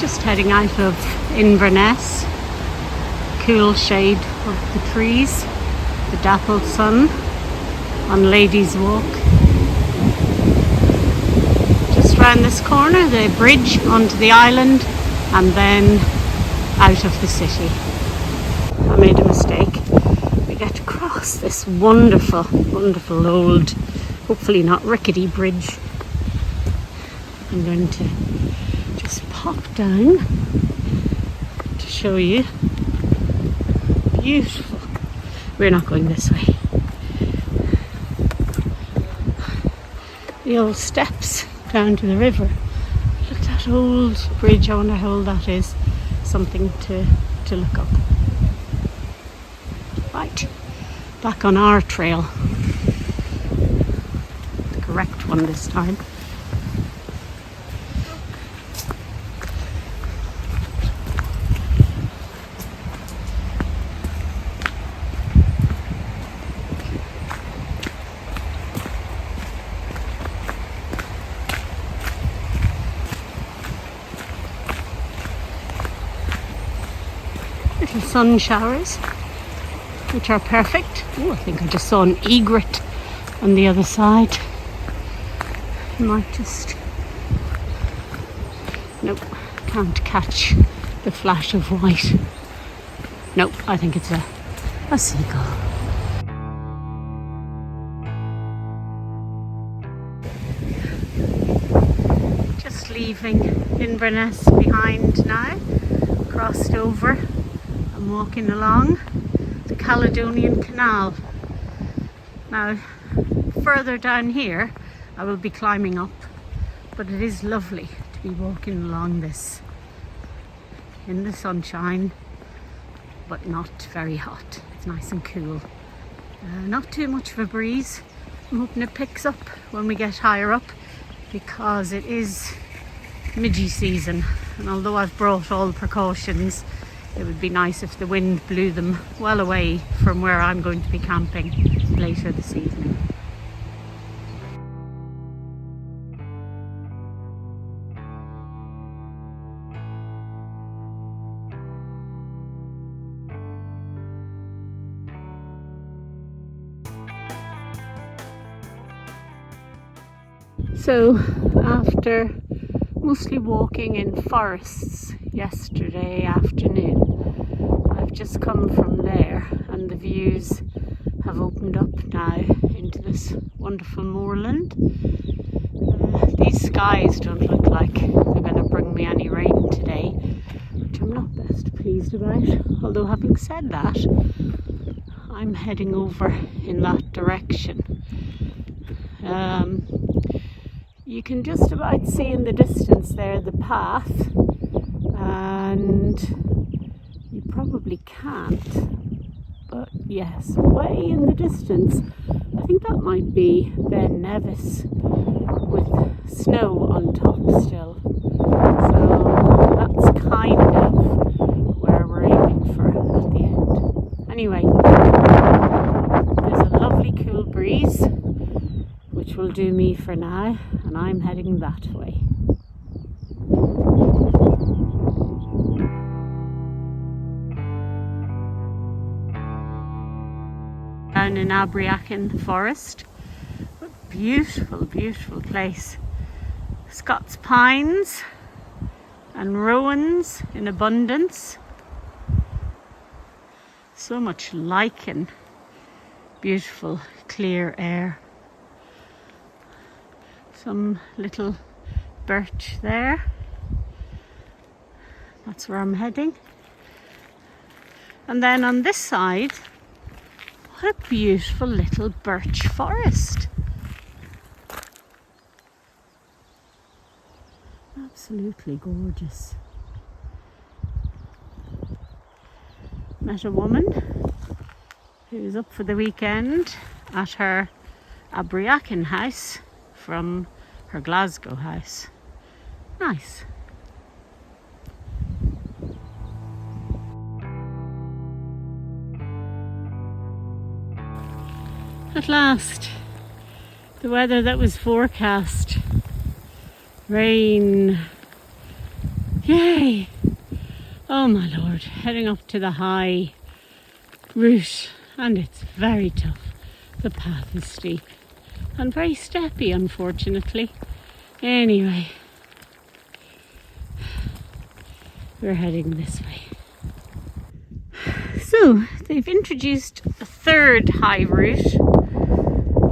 Just heading out of Inverness, cool shade of the trees, the dappled sun on Ladies Walk. Just round this corner, the bridge onto the island and then out of the city. I made a mistake. We get to cross this wonderful, wonderful old, hopefully not rickety bridge. I'm going to just pop down to show you. Beautiful. We're not going this way. The old steps down to the river. Look at that old bridge. I wonder how old that is. Something to look up. Right, back on our trail. The correct one this time. Little sun showers, which are perfect. Oh, I think I just saw an egret on the other side. I might just... Nope, can't catch the flash of white. Nope, I think it's a seagull. Just leaving Inverness behind now. Crossed over. I'm walking along the Caledonian Canal. Now, further down here, I will be climbing up, but it is lovely to be walking along this in the sunshine, but not very hot. It's nice and cool. Not too much of a breeze. I'm hoping it picks up when we get higher up, because it is midgie season, and although I've brought all the precautions, it would be nice if the wind blew them well away from where I'm going to be camping later this evening. So after mostly walking in forests yesterday afternoon, I've just come from there, and the views have opened up now into this wonderful moorland. These skies don't look like they're going to bring me any rain today, which I'm not best pleased about. Although having said that, I'm heading over in that direction. You can just about see in the distance there the path, and you probably can't, but yes, way in the distance, I think that might be Ben Nevis with snow on top still. So that's kind of where we're aiming for at the end. Anyway, there's a lovely cool breeze, which will do me for now, and I'm heading that way. Down in Abriacan Forest. What a beautiful, beautiful place. Scots pines and rowans in abundance. So much lichen. Beautiful, clear air. Some little birch there. That's where I'm heading. And then on this side, what a beautiful little birch forest. Absolutely gorgeous. Met a woman who's up for the weekend at her Abriacan house from her Glasgow house. Nice. At last, the weather that was forecast, rain, Yay! Oh my lord, heading up to the high route, and it's very tough. The path is steep and very steppy, unfortunately. Anyway, we're heading this way. So, they've introduced a third high route.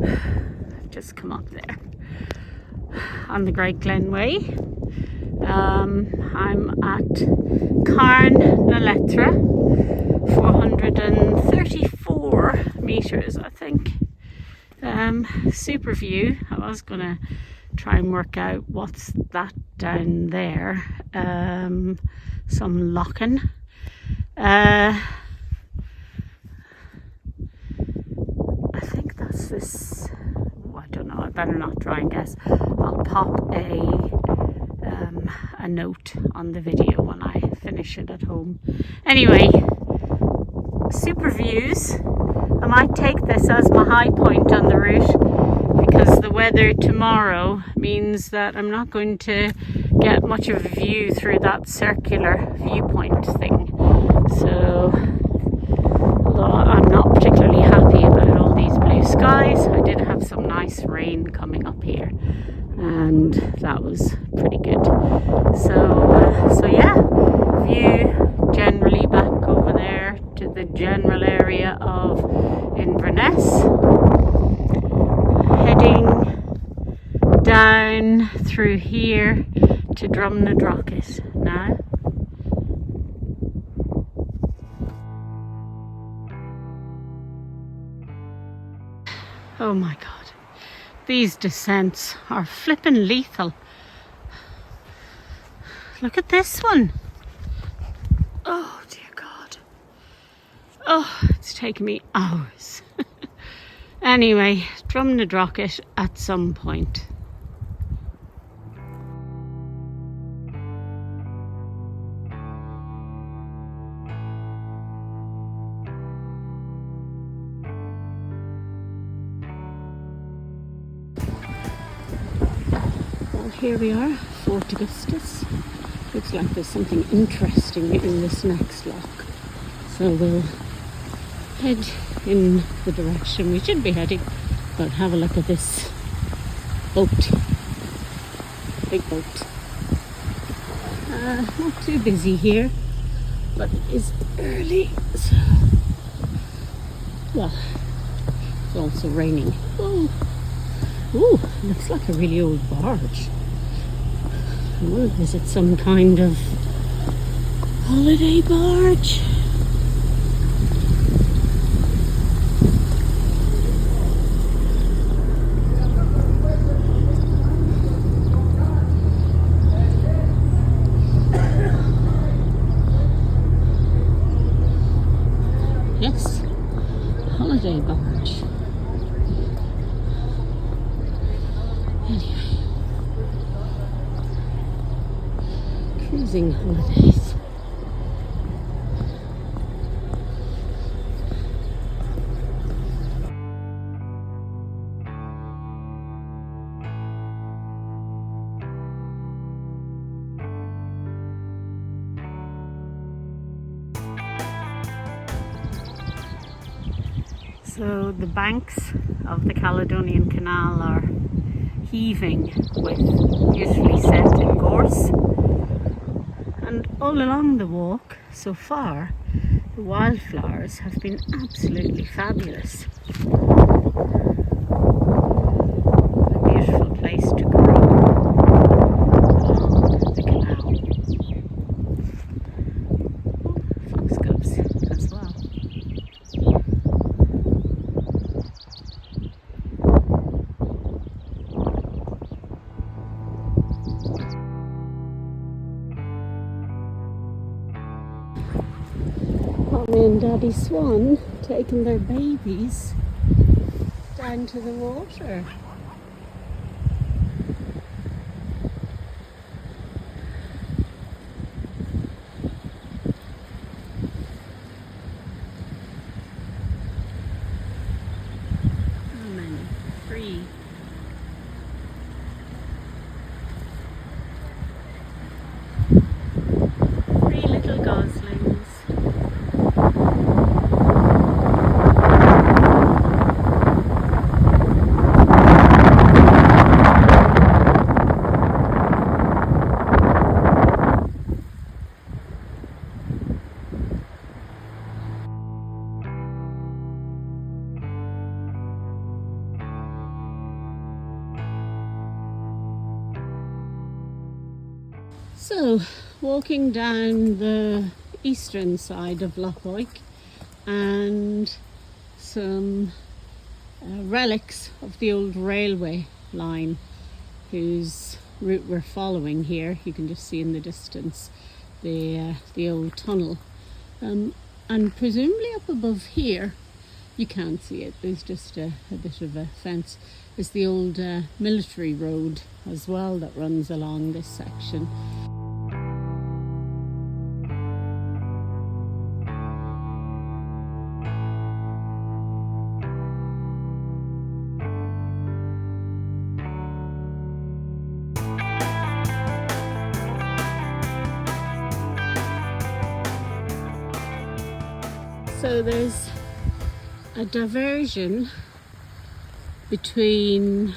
I've just come up there on the Great Glen Way. I'm at Carn na Letra, 434 metres, I think. Super view. I was gonna try and work out what's that down there. Some lochin. I think that's this. Oh, I don't know. I better not try and guess. I'll pop a note on the video when I finish it at home. Anyway, super views. I might take this as my high point on the route because the weather tomorrow means that I'm not going to get much of a view through that circular viewpoint thing. So, although I'm not particularly happy about all these blue skies, I did have some nice rain coming up here, and that was pretty good. So yeah, view generally back over there to the general area of Inverness. Heading down through here to Drumnadrochit now. Oh my god, these descents are flippin' lethal. Look at this one. Oh dear god. Oh, it's taken me hours. Anyway, Drumnadrochit at some point. Well, here we are, Fort Augustus. Looks like there's something interesting in this next lock. So we'll head in the direction we should be heading, but have a look at this boat. Big boat. Not too busy here, but it is early, so well, it's also raining. Oh, ooh, looks like a really old barge. I wonder if it's some kind of holiday barge. Yes, holiday barge. Anyway, cruising holidays. So the banks of the Caledonian Canal are heaving with beautifully scented gorse, and all along the walk so far the wildflowers have been absolutely fabulous. A beautiful place to grow along the canal. Foxgloves as well. Mommy and Daddy Swan taking their babies down to the water. How many? 3. So, walking down the eastern side of Loch Wyke, and some relics of the old railway line whose route we're following here. You can just see in the distance the old tunnel, and presumably up above here, you can't see it, there's just a bit of a fence, is the old military road as well that runs along this section. So there's a diversion between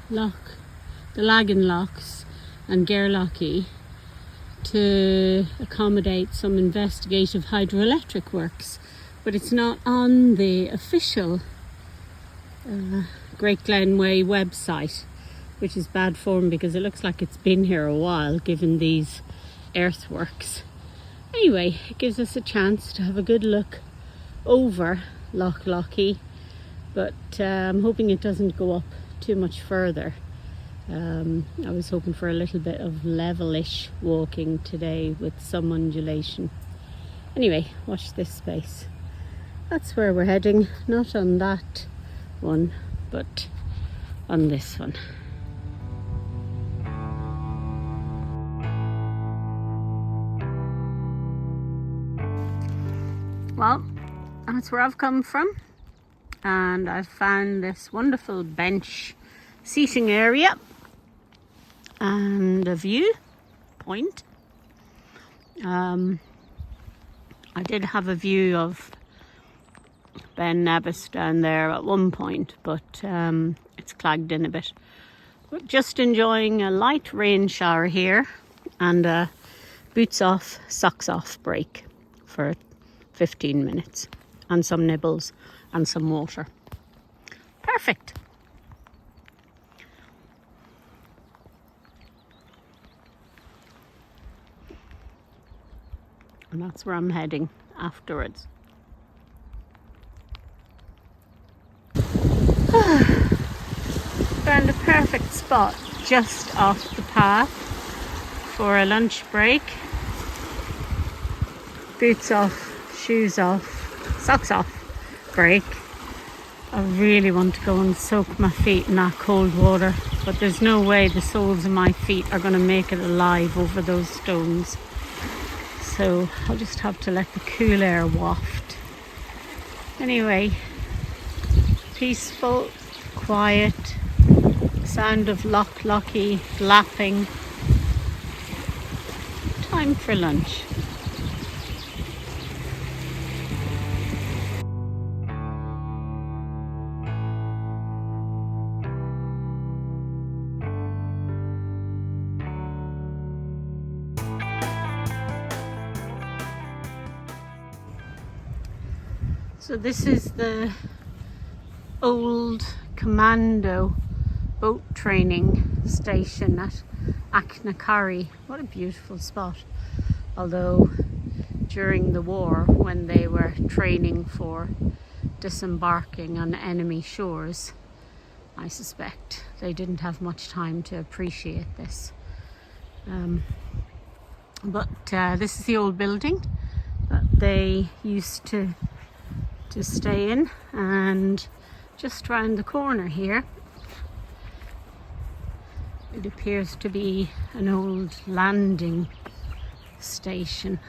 the Lagan Lochs and Gairlochie to accommodate some investigative hydroelectric works, but it's not on the official Great Glen Way website, which is bad form because it looks like it's been here a while given these earthworks. Anyway, it gives us a chance to have a good look over Loch Lochy, but I'm hoping it doesn't go up too much further. I was hoping for a little bit of levelish walking today with some undulation. Anyway, watch this space. That's where we're heading, not on that one, but on this one. Well, that's where I've come from, and I've found this wonderful bench seating area and a view point. I did have a view of Ben Nevis down there at one point, but it's clagged in a bit. But just enjoying a light rain shower here and a boots off, socks off break for 15 minutes and some nibbles and some water. Perfect. And that's where I'm heading afterwards. Found a perfect spot just off the path for a lunch break. Boots off, shoes off, socks off break. I really want to go and soak my feet in that cold water, but there's no way the soles of my feet are going to make it alive over those stones. So I'll just have to let the cool air waft. Anyway, peaceful, quiet, sound of Loch Lochy lapping. Time for lunch. So this is the old commando boat training station at Achnacarry. What a beautiful spot. Although during the war, when they were training for disembarking on enemy shores, I suspect they didn't have much time to appreciate this. But this is the old building that they used to stay in, and just round the corner here it appears to be an old landing station.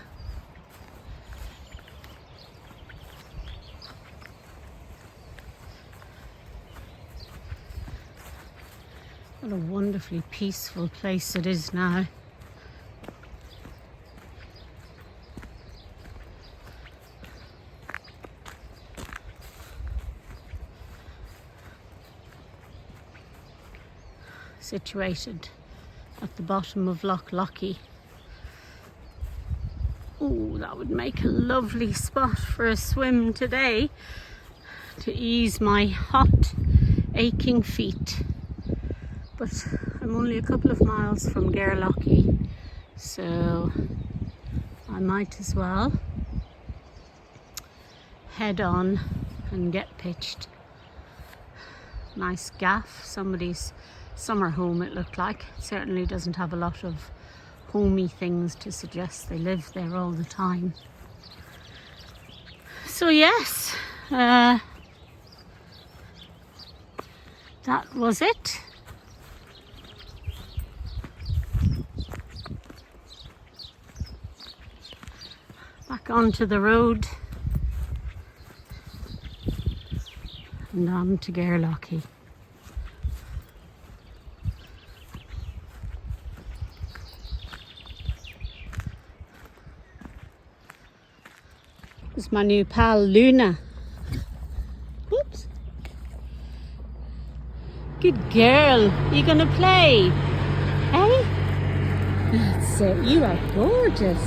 What a wonderfully peaceful place it is now. Situated at the bottom of Loch Lochy. Oh, that would make a lovely spot for a swim today to ease my hot, aching feet. But I'm only a couple of miles from Gairlochie So I might as well head on and get pitched. Nice gaff, somebody's summer home it looked like. It certainly doesn't have a lot of homey things to suggest they live there all the time. So yes, that was it. Back onto the road and on to Gairlochie. This is my new pal Luna. Oops. Good girl. You gonna play? Hey? That's it. You are gorgeous.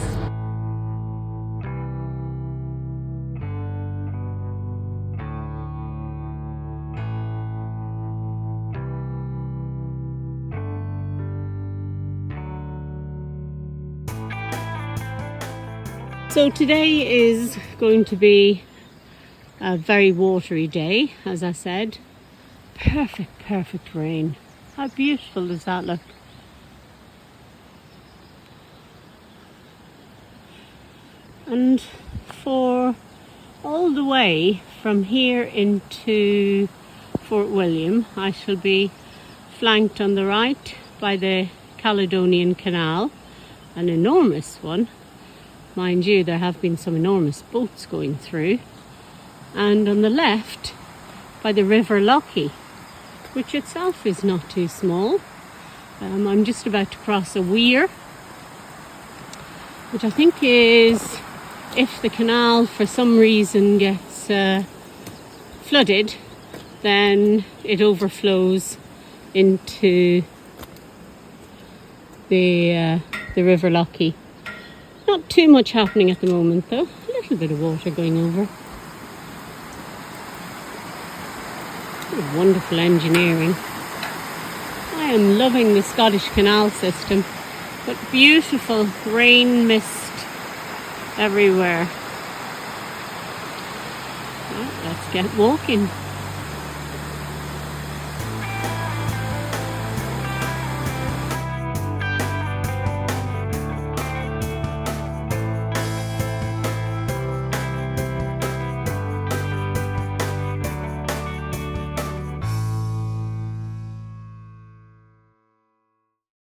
So today is going to be a very watery day, as I said. Perfect rain. How beautiful does that look? And for all the way from here into Fort William, I shall be flanked on the right by the Caledonian Canal, an enormous one. Mind you, there have been some enormous boats going through. And on the left, by the River Lochie, which itself is not too small. I'm just about to cross a weir, which I think is, if the canal for some reason gets flooded, then it overflows into the River Lochie. Not too much happening at the moment though. A little bit of water going over. What wonderful engineering. I am loving the Scottish canal system. But beautiful rain mist everywhere. Well, let's get walking.